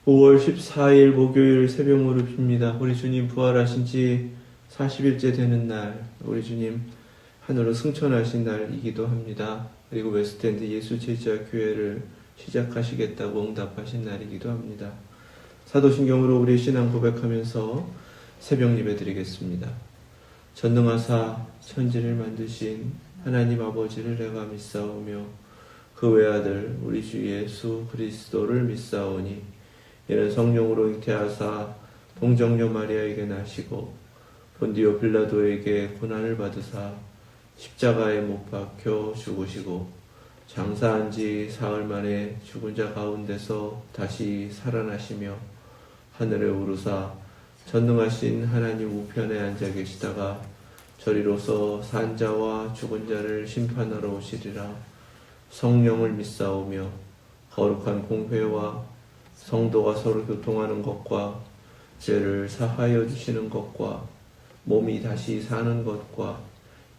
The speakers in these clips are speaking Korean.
5월 14일 목요일 새벽 무릎입니다. 우리 주님 부활하신 지 40일째 되는 날, 우리 주님 하늘로 승천하신 날이기도 합니다. 그리고 웨스트엔드 예수제자교회를 시작하시겠다고 응답하신 날이기도 합니다. 사도신경으로 우리의 신앙 고백하면서 새벽 예배 드리겠습니다. 전능하사 천지를 만드신 하나님 아버지를 내가 믿사오며 그 외아들 우리 주 예수 그리스도를 믿사오니 이는 성령으로 잉태하사 동정녀 마리아에게 나시고 본디오 빌라도에게 고난을 받으사 십자가에 못 박혀 죽으시고 장사한 지 사흘 만에 죽은 자 가운데서 다시 살아나시며 하늘에 오르사 전능하신 하나님 우편에 앉아 계시다가 저리로서 산 자와 죽은 자를 심판하러 오시리라. 성령을 믿사오며 거룩한 공회와 성도가 서로 교통하는 것과 죄를 사하여 주시는 것과 몸이 다시 사는 것과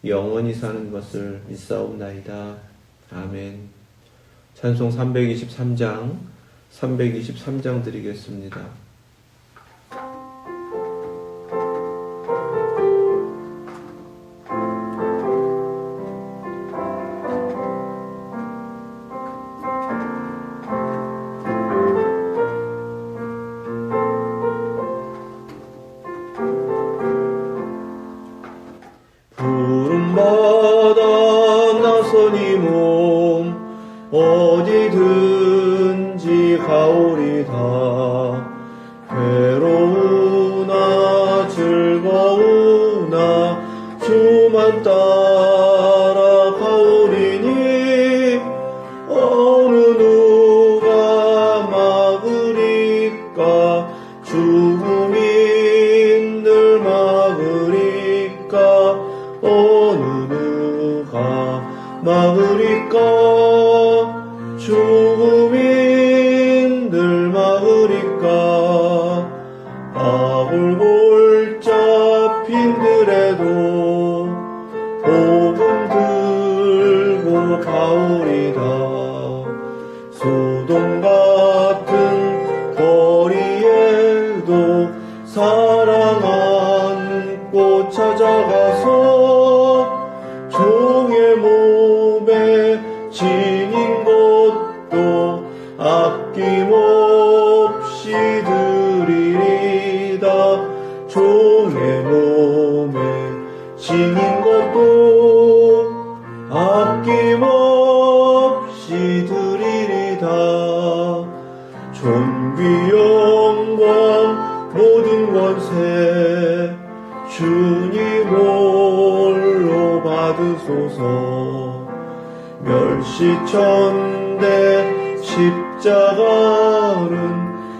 영원히 사는 것을 믿사옵나이다. 아멘. 찬송 323장 드리겠습니다. 어디든지 가오리다. 괴로우나 즐거우나 주만 따라 가오리니 어느 누가 막으리까. 죽음이 늘 막으리까. 어느 누가 막으리까. 죽음이 늘 막으리까. 아골골 잡힌들에도 복음 들고 가오리다. 소돔 같은 거리에도 사랑 안고 찾아가서 종의 몸에 지닌 것도 아낌없이 드리리다. 종의 몸에 지닌 것도 아낌없이 드리리다. 존귀 영광 모든 권세 주님 홀로 받으소서. 멸시천대 십자가는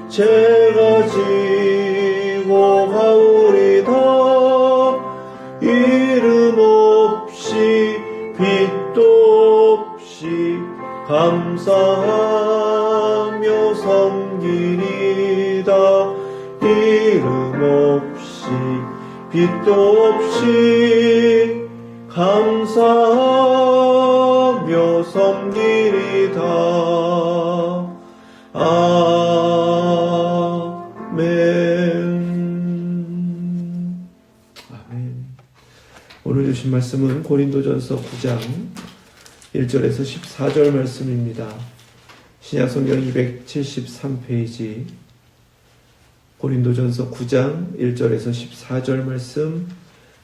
제가 지고 가오리다. 이름 없이 빛도 없이 감사하며 섬기리다. 이름 없이 빛도 없이 감사하며 섬기리다. 아멘. 아멘. 오늘 주신 말씀은 고린도전서 9장 1절에서 14절 말씀입니다. 신약성경 273페이지 고린도전서 9장 1절에서 14절 말씀,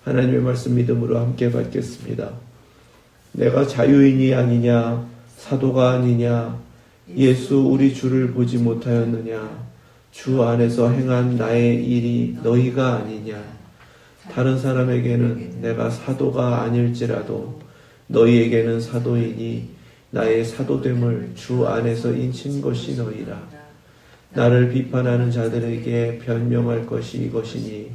하나님의 말씀 믿음으로 함께 받겠습니다. 내가 자유인이 아니냐, 사도가 아니냐, 예수 우리 주를 보지 못하였느냐, 주 안에서 행한 나의 일이 너희가 아니냐. 다른 사람에게는 내가 사도가 아닐지라도 너희에게는 사도이니 나의 사도됨을 주 안에서 인친 것이 너희라. 나를 비판하는 자들에게 변명할 것이 이것이니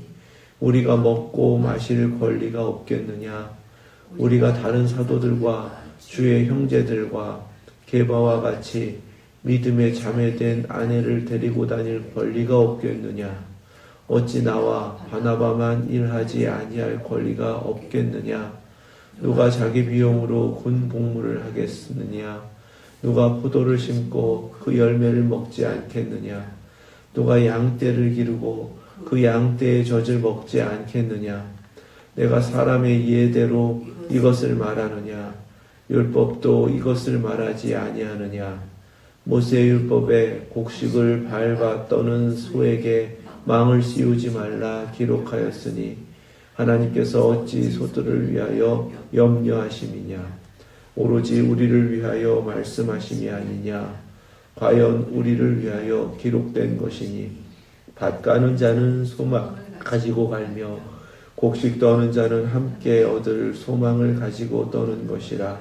우리가 먹고 마실 권리가 없겠느냐. 우리가 다른 사도들과 주의 형제들과 게바와 같이 믿음의 자매된 아내를 데리고 다닐 권리가 없겠느냐. 어찌 나와 바나바만 일하지 아니할 권리가 없겠느냐. 누가 자기 비용으로 군 복무를 하겠느냐. 누가 포도를 심고 그 열매를 먹지 않겠느냐. 누가 양떼를 기르고 그 양떼의 젖을 먹지 않겠느냐? 내가 사람의 이해대로 이것을 말하느냐? 율법도 이것을 말하지 아니하느냐? 모세의 율법에 곡식을 밟아 떠는 소에게 망을 씌우지 말라 기록하였으니 하나님께서 어찌 소들을 위하여 염려하심이냐? 오로지 우리를 위하여 말씀하심이 아니냐? 과연 우리를 위하여 기록된 것이니 밭 가는 자는 소망 가지고 갈며 곡식 떠는 자는 함께 얻을 소망을 가지고 떠는 것이라.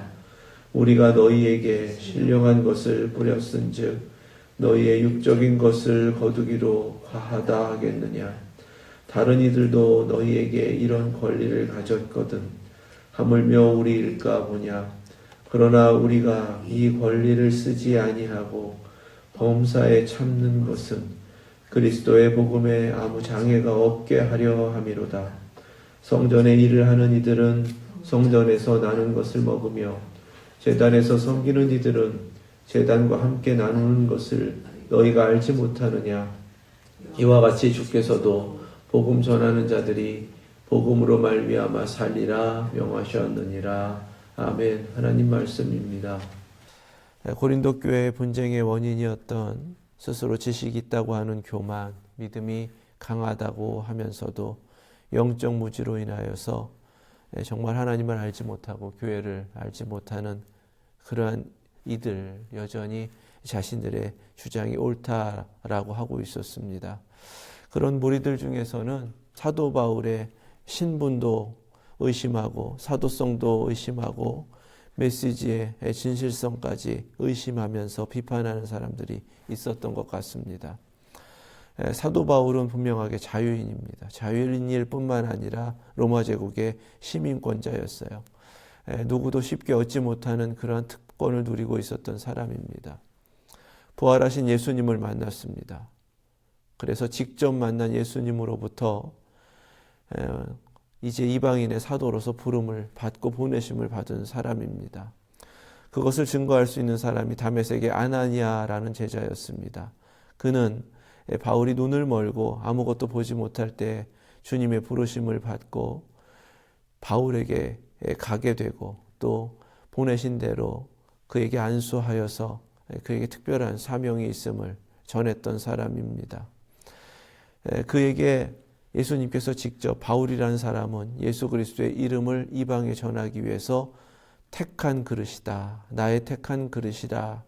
우리가 너희에게 신령한 것을 뿌렸은즉 너희의 육적인 것을 거두기로 과하다 하겠느냐? 다른 이들도 너희에게 이런 권리를 가졌거든 하물며 우리일까 보냐? 그러나 우리가 이 권리를 쓰지 아니하고 범사에 참는 것은 그리스도의 복음에 아무 장애가 없게 하려 함이로다. 성전에 일을 하는 이들은 성전에서 나는 것을 먹으며 제단에서 섬기는 이들은 제단과 함께 나누는 것을 너희가 알지 못하느냐? 이와 같이 주께서도 복음 전하는 자들이 복음으로 말미암아 살리라 명하셨느니라. 아멘. 하나님 말씀입니다. 고린도 교회의 분쟁의 원인이었던 스스로 지식이 있다고 하는 교만, 믿음이 강하다고 하면서도 영적 무지로 인하여서 정말 하나님을 알지 못하고 교회를 알지 못하는 그러한 이들 여전히 자신들의 주장이 옳다라고 하고 있었습니다. 그런 무리들 중에서는 사도 바울의 신분도 의심하고 사도성도 의심하고 메시지의 진실성까지 의심하면서 비판하는 사람들이 있었던 것 같습니다. 사도 바울은 분명하게 자유인입니다. 자유인일 뿐만 아니라 로마 제국의 시민권자였어요. 누구도 쉽게 얻지 못하는 그러한 특권을 누리고 있었던 사람입니다. 부활하신 예수님을 만났습니다. 그래서 직접 만난 예수님으로부터 이제 이방인의 사도로서 부름을 받고 보내심을 받은 사람입니다. 그것을 증거할 수 있는 사람이 다메섹의 아나니아라는 제자였습니다. 그는 바울이 눈을 멀고 아무것도 보지 못할 때 주님의 부르심을 받고 바울에게 가게 되고 또 보내신 대로 그에게 안수하여서 그에게 특별한 사명이 있음을 전했던 사람입니다. 그에게 예수님께서 직접 바울이라는 사람은 예수 그리스도의 이름을 이방에 전하기 위해서 택한 그릇이다. 나의 택한 그릇이다.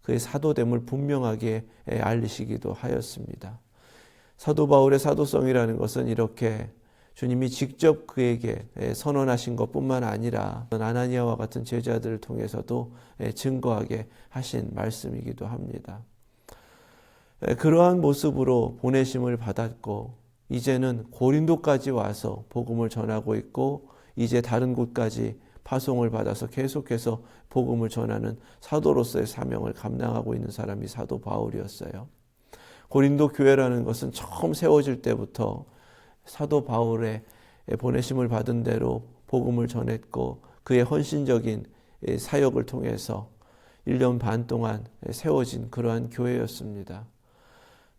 그의 사도됨을 분명하게 알리시기도 하였습니다. 사도 바울의 사도성이라는 것은 이렇게 주님이 직접 그에게 선언하신 것뿐만 아니라 아나니아와 같은 제자들을 통해서도 증거하게 하신 말씀이기도 합니다. 그러한 모습으로 보내심을 받았고 이제는 고린도까지 와서 복음을 전하고 있고 이제 다른 곳까지 파송을 받아서 계속해서 복음을 전하는 사도로서의 사명을 감당하고 있는 사람이 사도 바울이었어요. 고린도 교회라는 것은 처음 세워질 때부터 사도 바울의 보내심을 받은 대로 복음을 전했고 그의 헌신적인 사역을 통해서 1년 반 동안 세워진 그러한 교회였습니다.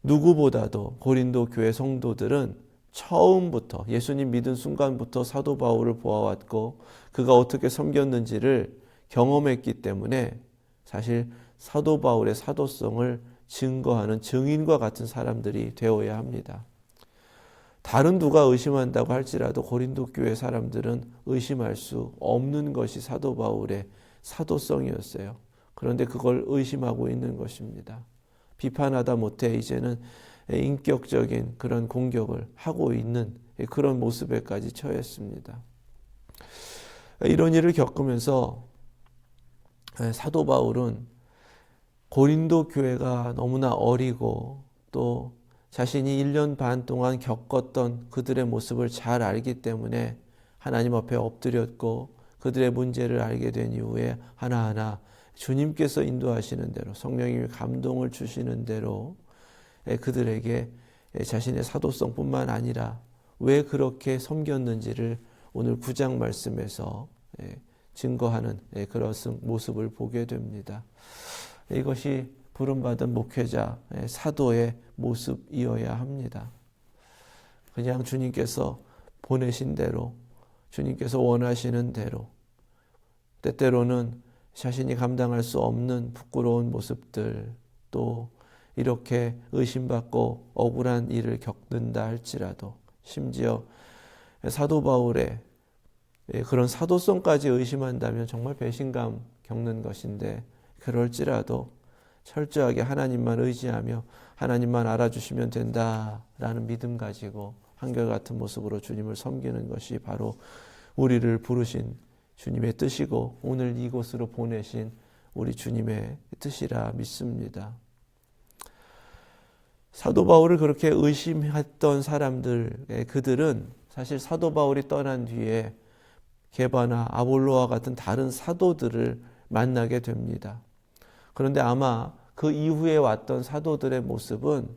누구보다도 고린도 교회 성도들은 처음부터 예수님 믿은 순간부터 사도 바울을 보아왔고 그가 어떻게 섬겼는지를 경험했기 때문에 사실 사도 바울의 사도성을 증거하는 증인과 같은 사람들이 되어야 합니다. 다른 누가 의심한다고 할지라도 고린도 교회 사람들은 의심할 수 없는 것이 사도 바울의 사도성이었어요. 그런데 그걸 의심하고 있는 것입니다. 비판하다 못해 이제는 인격적인 그런 공격을 하고 있는 그런 모습에까지 처했습니다. 이런 일을 겪으면서 사도 바울은 고린도 교회가 너무나 어리고 또 자신이 1년 반 동안 겪었던 그들의 모습을 잘 알기 때문에 하나님 앞에 엎드렸고 그들의 문제를 알게 된 이후에 하나하나 주님께서 인도하시는 대로 성령님이 감동을 주시는 대로 그들에게 자신의 사도성뿐만 아니라 왜 그렇게 섬겼는지를 오늘 9장 말씀에서 증거하는 그런 모습을 보게 됩니다. 이것이 부름받은 목회자, 사도의 모습이어야 합니다. 그냥 주님께서 보내신 대로, 주님께서 원하시는 대로, 때때로는 자신이 감당할 수 없는 부끄러운 모습들, 또 이렇게 의심받고 억울한 일을 겪는다 할지라도, 심지어 사도 바울의 그런 사도성까지 의심한다면 정말 배신감 겪는 것인데, 그럴지라도 철저하게 하나님만 의지하며 하나님만 알아주시면 된다라는 믿음 가지고 한결같은 모습으로 주님을 섬기는 것이 바로 우리를 부르신 주님의 뜻이고 오늘 이곳으로 보내신 우리 주님의 뜻이라 믿습니다. 사도 바울을 그렇게 의심했던 사람들, 그들은 사실 사도 바울이 떠난 뒤에 게바나 아볼로와 같은 다른 사도들을 만나게 됩니다. 그런데 아마 그 이후에 왔던 사도들의 모습은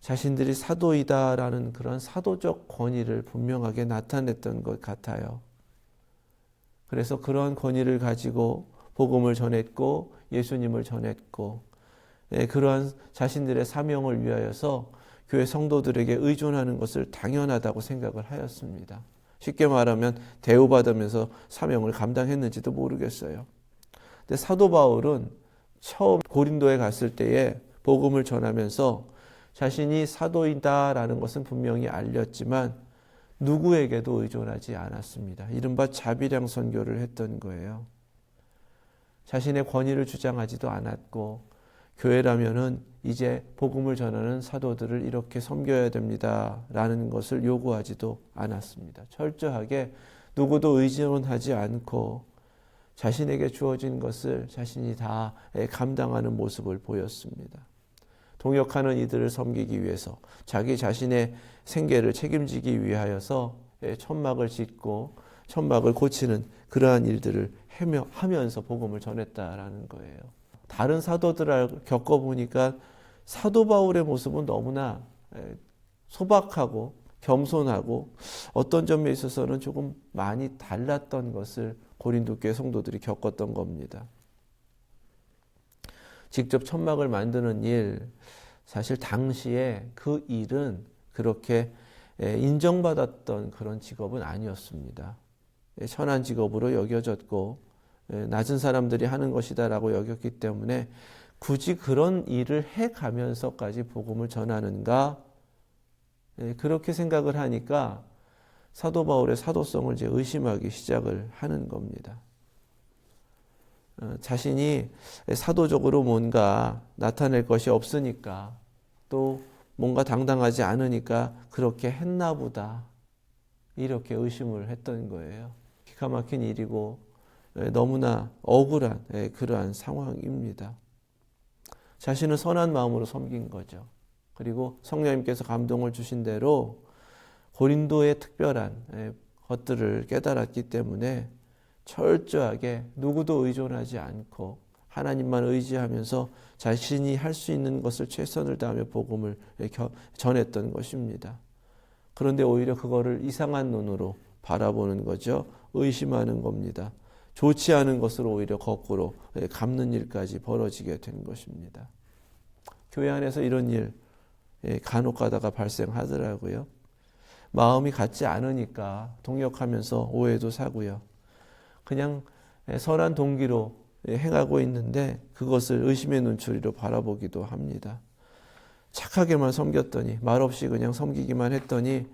자신들이 사도이다라는 그런 사도적 권위를 분명하게 나타냈던 것 같아요. 그래서 그런 권위를 가지고 복음을 전했고 예수님을 전했고, 그러한 자신들의 사명을 위하여서 교회 성도들에게 의존하는 것을 당연하다고 생각을 하였습니다. 쉽게 말하면 대우받으면서 사명을 감당했는지도 모르겠어요. 근데 사도 바울은 처음 고린도에 갔을 때에 복음을 전하면서 자신이 사도이다라는 것은 분명히 알렸지만 누구에게도 의존하지 않았습니다. 이른바 자비량 선교를 했던 거예요. 자신의 권위를 주장하지도 않았고, 교회라면은 이제 복음을 전하는 사도들을 이렇게 섬겨야 됩니다라는 것을 요구하지도 않았습니다. 철저하게 누구도 의존하지 않고 자신에게 주어진 것을 자신이 다 감당하는 모습을 보였습니다. 동역하는 이들을 섬기기 위해서 자기 자신의 생계를 책임지기 위하여서 천막을 짓고 천막을 고치는 그러한 일들을 하면서 복음을 전했다라는 거예요. 다른 사도들을 겪어보니까 사도 바울의 모습은 너무나 소박하고 겸손하고 어떤 점에 있어서는 조금 많이 달랐던 것을 고린도 교회 성도들이 겪었던 겁니다. 직접 천막을 만드는 일, 사실 당시에 그 일은 그렇게 인정받았던 그런 직업은 아니었습니다. 천한 직업으로 여겨졌고 낮은 사람들이 하는 것이다라고 여겼기 때문에 굳이 그런 일을 해가면서까지 복음을 전하는가, 그렇게 생각을 하니까 사도 바울의 사도성을 이제 의심하기 시작을 하는 겁니다. 자신이 사도적으로 뭔가 나타낼 것이 없으니까, 또 뭔가 당당하지 않으니까 그렇게 했나 보다, 이렇게 의심을 했던 거예요. 기가 막힌 일이고 너무나 억울한 그러한 상황입니다. 자신은 선한 마음으로 섬긴 거죠. 그리고 성령님께서 감동을 주신 대로 고린도의 특별한 것들을 깨달았기 때문에 철저하게 누구도 의존하지 않고 하나님만 의지하면서 자신이 할 수 있는 것을 최선을 다하며 복음을 전했던 것입니다. 그런데 오히려 그거를 이상한 눈으로 바라보는 거죠. 의심하는 겁니다. 좋지 않은 것으로 오히려 거꾸로 갚는 일까지 벌어지게 된 것입니다. 교회 안에서 이런 일 간혹 가다가 발생하더라고요. 마음이 같지 않으니까 동역하면서 오해도 사고요. 그냥 선한 동기로 행하고 있는데 그것을 의심의 눈초리로 바라보기도 합니다. 착하게만 섬겼더니, 말없이 그냥 섬기기만 했더니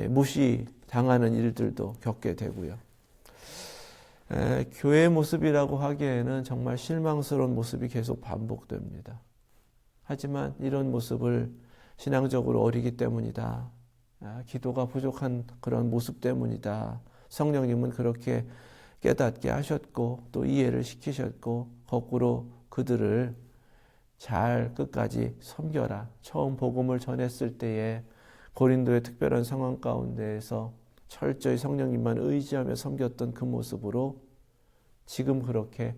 무시당하는 일들도 겪게 되고요. 교회의 모습이라고 하기에는 정말 실망스러운 모습이 계속 반복됩니다. 하지만 이런 모습을 신앙적으로 어리기 때문이다, 기도가 부족한 그런 모습 때문이다, 성령님은 그렇게 깨닫게 하셨고 또 이해를 시키셨고 거꾸로 그들을 잘 끝까지 섬겨라. 처음 복음을 전했을 때에 고린도의 특별한 상황 가운데에서 철저히 성령님만 의지하며 섬겼던 그 모습으로 지금 그렇게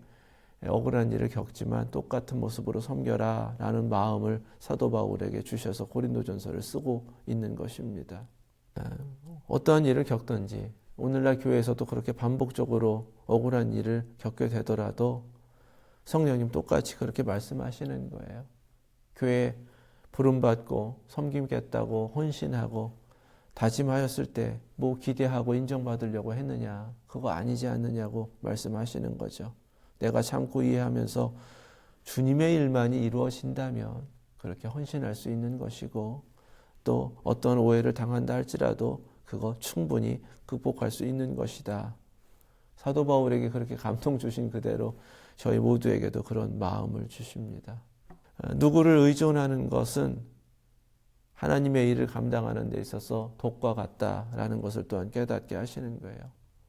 억울한 일을 겪지만 똑같은 모습으로 섬겨라 라는 마음을 사도 바울에게 주셔서 고린도전서를 쓰고 있는 것입니다. 어떠한 일을 겪든지 오늘날 교회에서도 그렇게 반복적으로 억울한 일을 겪게 되더라도 성령님 똑같이 그렇게 말씀하시는 거예요. 교회 부름받고 섬기겠다고 헌신하고 다짐하였을 때 뭐 기대하고 인정받으려고 했느냐? 그거 아니지 않느냐고 말씀하시는 거죠. 내가 참고 이해하면서 주님의 일만이 이루어진다면 그렇게 헌신할 수 있는 것이고, 또 어떤 오해를 당한다 할지라도 그거 충분히 극복할 수 있는 것이다. 사도 바울에게 그렇게 감동 주신 그대로 저희 모두에게도 그런 마음을 주십니다. 누구를 의존하는 것은 하나님의 일을 감당하는 데 있어서 독과 같다라는 것을 또한 깨닫게 하시는 거예요.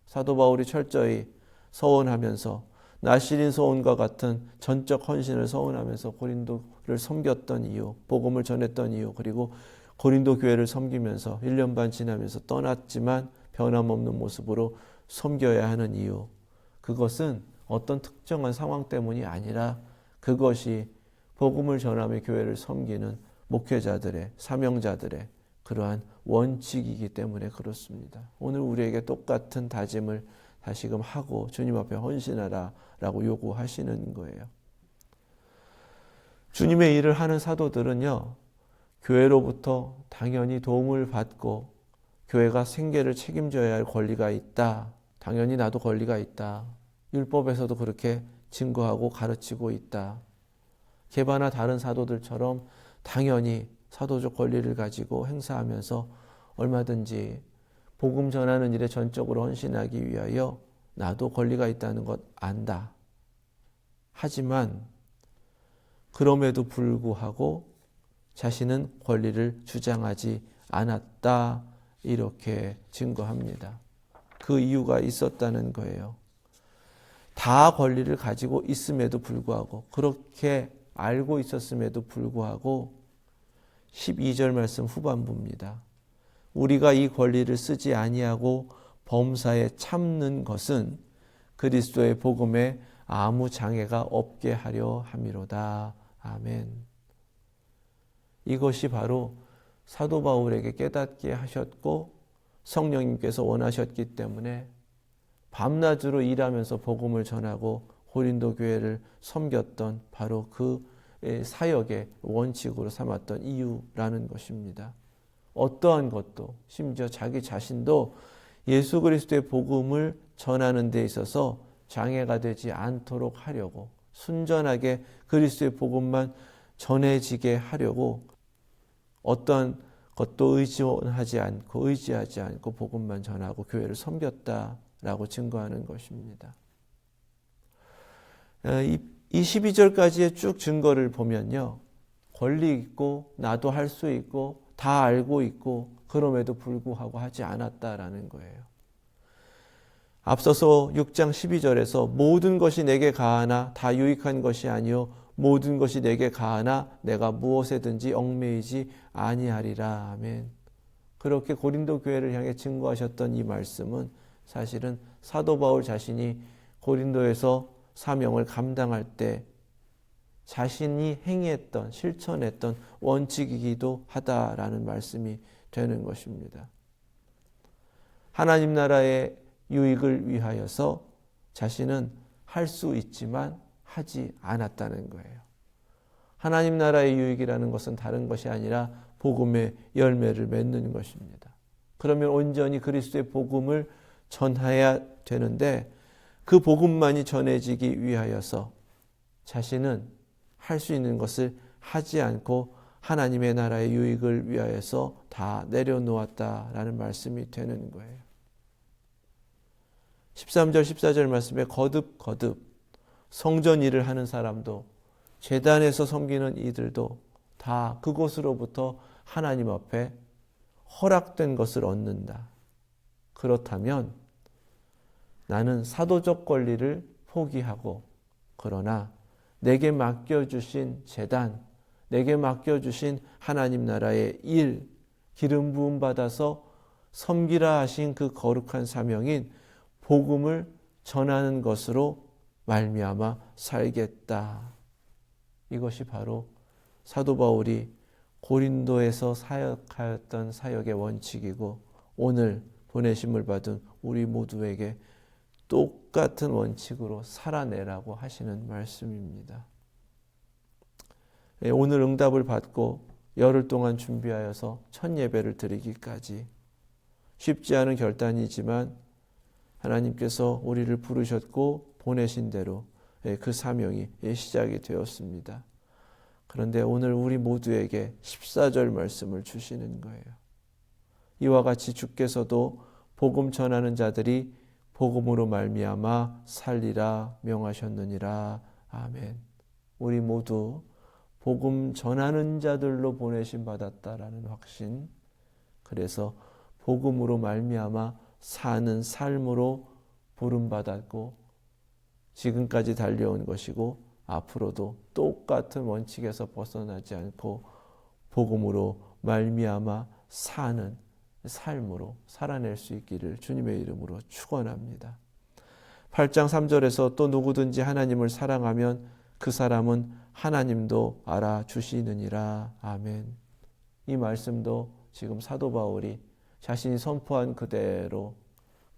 사도 바울이 철저히 서원하면서 나실인 서원과 같은 전적 헌신을 서원하면서 고린도를 섬겼던 이유, 복음을 전했던 이유, 그리고 고린도 교회를 섬기면서 1년 반 지나면서 떠났지만 변함없는 모습으로 섬겨야 하는 이유, 그것은 어떤 특정한 상황 때문이 아니라 그것이 복음을 전하며 교회를 섬기는 목회자들의, 사명자들의 그러한 원칙이기 때문에 그렇습니다. 오늘 우리에게 똑같은 다짐을 다시금 하고 주님 앞에 헌신하라 라고 요구하시는 거예요. 주님의 일을 하는 사도들은요, 교회로부터 당연히 도움을 받고 교회가 생계를 책임져야 할 권리가 있다. 당연히 나도 권리가 있다. 율법에서도 그렇게 증거하고 가르치고 있다. 게바나 다른 사도들처럼 당연히 사도적 권리를 가지고 행사하면서 얼마든지 복음 전하는 일에 전적으로 헌신하기 위하여 나도 권리가 있다는 것 안다. 하지만 그럼에도 불구하고 자신은 권리를 주장하지 않았다. 이렇게 증거합니다. 그 이유가 있었다는 거예요. 다 권리를 가지고 있음에도 불구하고, 그렇게 알고 있었음에도 불구하고 12절 말씀 후반부입니다. 우리가 이 권리를 쓰지 아니하고 범사에 참는 것은 그리스도의 복음에 아무 장애가 없게 하려 함이로다. 아멘. 이것이 바로 사도 바울에게 깨닫게 하셨고 성령님께서 원하셨기 때문에 밤낮으로 일하면서 복음을 전하고 고린도 교회를 섬겼던 바로 그 사역의 원칙으로 삼았던 이유라는 것입니다. 어떠한 것도, 심지어 자기 자신도 예수 그리스도의 복음을 전하는 데 있어서 장애가 되지 않도록 하려고, 순전하게 그리스도의 복음만 전해지게 하려고 어떠한 것도 의지하지 않고 복음만 전하고 교회를 섬겼다라고 증거하는 것입니다. 이 12절까지의 쭉 증거를 보면요, 권리 있고 나도 할 수 있고 다 알고 있고 그럼에도 불구하고 하지 않았다라는 거예요. 앞서서 6장 12절에서 모든 것이 내게 가하나 다 유익한 것이 아니요 모든 것이 내게 가하나 내가 무엇에든지 얽매이지 아니하리라. 아멘. 그렇게 고린도 교회를 향해 증거하셨던 이 말씀은 사실은 사도 바울 자신이 고린도에서 사명을 감당할 때 자신이 행했던, 실천했던 원칙이기도 하다라는 말씀이 되는 것입니다. 하나님 나라의 유익을 위하여서 자신은 할 수 있지만 하지 않았다는 거예요. 하나님 나라의 유익이라는 것은 다른 것이 아니라 복음의 열매를 맺는 것입니다. 그러면 온전히 그리스도의 복음을 전해야 되는데 그 복음만이 전해지기 위하여서 자신은 할 수 있는 것을 하지 않고 하나님의 나라의 유익을 위하여서 다 내려놓았다라는 말씀이 되는 거예요. 13절 14절 말씀에 거듭 성전 일을 하는 사람도 제단에서 섬기는 이들도 다 그곳으로부터 하나님 앞에 허락된 것을 얻는다. 그렇다면 나는 사도적 권리를 포기하고 그러나 내게 맡겨주신 제단, 내게 맡겨주신 하나님 나라의 일, 기름 부음 받아서 섬기라 하신 그 거룩한 사명인 복음을 전하는 것으로 말미암아 살겠다. 이것이 바로 사도 바울이 고린도에서 사역하였던 사역의 원칙이고 오늘 보내심을 받은 우리 모두에게 똑같은 원칙으로 살아내라고 하시는 말씀입니다. 오늘 응답을 받고 열흘 동안 준비하여서 첫 예배를 드리기까지 쉽지 않은 결단이지만 하나님께서 우리를 부르셨고 보내신 대로 그 사명이 시작이 되었습니다. 그런데 오늘 우리 모두에게 14절 말씀을 주시는 거예요. 이와 같이 주께서도 복음 전하는 자들이 복음으로 말미암아 살리라 명하셨느니라. 아멘. 우리 모두 복음 전하는 자들로 보내심 받았다라는 확신, 그래서 복음으로 말미암아 사는 삶으로 부름받았고 지금까지 달려온 것이고 앞으로도 똑같은 원칙에서 벗어나지 않고 복음으로 말미암아 사는 삶으로 살아낼 수 있기를 주님의 이름으로 축원합니다. 8장 3절에서 또 누구든지 하나님을 사랑하면 그 사람은 하나님도 알아주시느니라. 아멘. 이 말씀도 지금 사도 바울이 자신이 선포한 그대로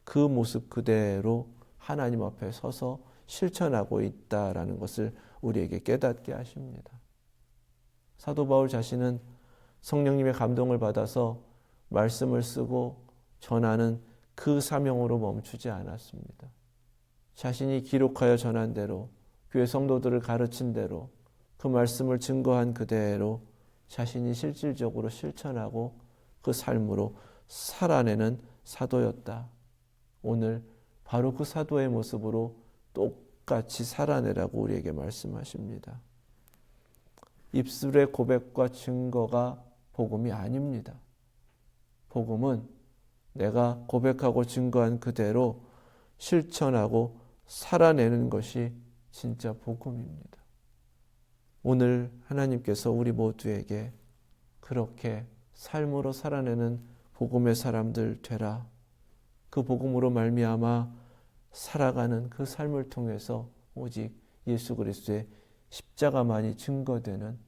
그 모습 그대로 하나님 앞에 서서 실천하고 있다라는 것을 우리에게 깨닫게 하십니다. 사도 바울 자신은 성령님의 감동을 받아서 말씀을 쓰고 전하는 그 사명으로 멈추지 않았습니다. 자신이 기록하여 전한 대로 교회 성도들을 가르친 대로 그 말씀을 증거한 그대로 자신이 실질적으로 실천하고 그 삶으로 살아내는 사도였다. 오늘 바로 그 사도의 모습으로 똑같이 살아내라고 우리에게 말씀하십니다. 입술의 고백과 증거가 복음이 아닙니다. 복음은 내가 고백하고 증거한 그대로 실천하고 살아내는 것이 진짜 복음입니다. 오늘 하나님께서 우리 모두에게 그렇게 삶으로 살아내는 복음의 사람들 되라. 그 복음으로 말미암아 살아가는 그 삶을 통해서 오직 예수 그리스도의 십자가만이 증거되는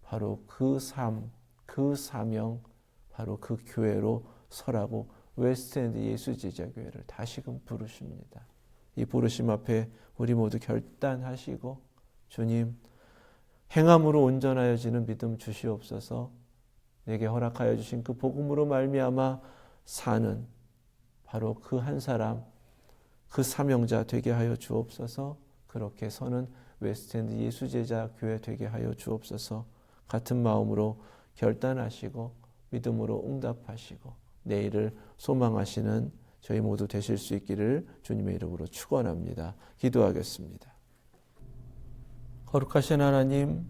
바로 그 삶, 그 사명, 바로 그 교회로 서라고 웨스트엔드 예수제자교회를 다시금 부르십니다. 이 부르심 앞에 우리 모두 결단하시고 주님 행함으로 온전하여지는 믿음 주시옵소서. 내게 허락하여 주신 그 복음으로 말미암아 사는 바로 그 한 사람, 그 사명자 되게 하여 주옵소서. 그렇게 서는 웨스트엔드 예수제자 교회 되게 하여 주옵소서. 같은 마음으로 결단하시고 믿음으로 응답하시고 내일을 소망하시는 저희 모두 되실 수 있기를 주님의 이름으로 축원합니다. 기도하겠습니다. 거룩하신 하나님,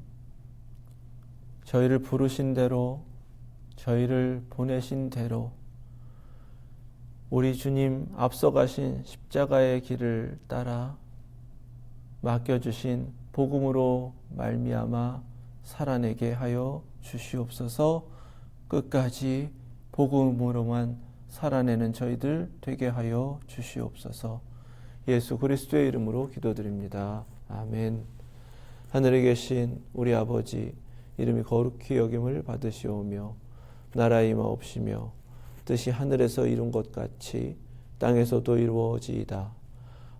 저희를 부르신 대로 저희를 보내신 대로 우리 주님 앞서가신 십자가의 길을 따라 맡겨주신 복음으로 말미암아 살아내게 하여 주시옵소서. 끝까지 복음으로만 살아내는 저희들 되게 하여 주시옵소서. 예수 그리스도의 이름으로 기도드립니다. 아멘. 하늘에 계신 우리 아버지, 이름이 거룩히 여김을 받으시오며 나라의 임하옵시며 뜻이 하늘에서 이룬 것 같이 땅에서도 이루어지이다.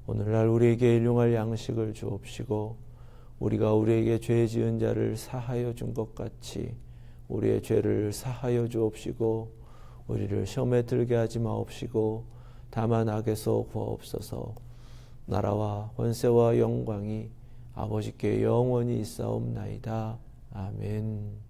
오늘날 우리에게 일용할 양식을 주옵시고 우리가 우리에게 죄 지은 자를 사하여 준 것 같이 우리의 죄를 사하여 주옵시고 우리를 시험에 들게 하지 마옵시고 다만 악에서 구하옵소서. 나라와 권세와 영광이 아버지께 영원히 있사옵나이다. 아멘.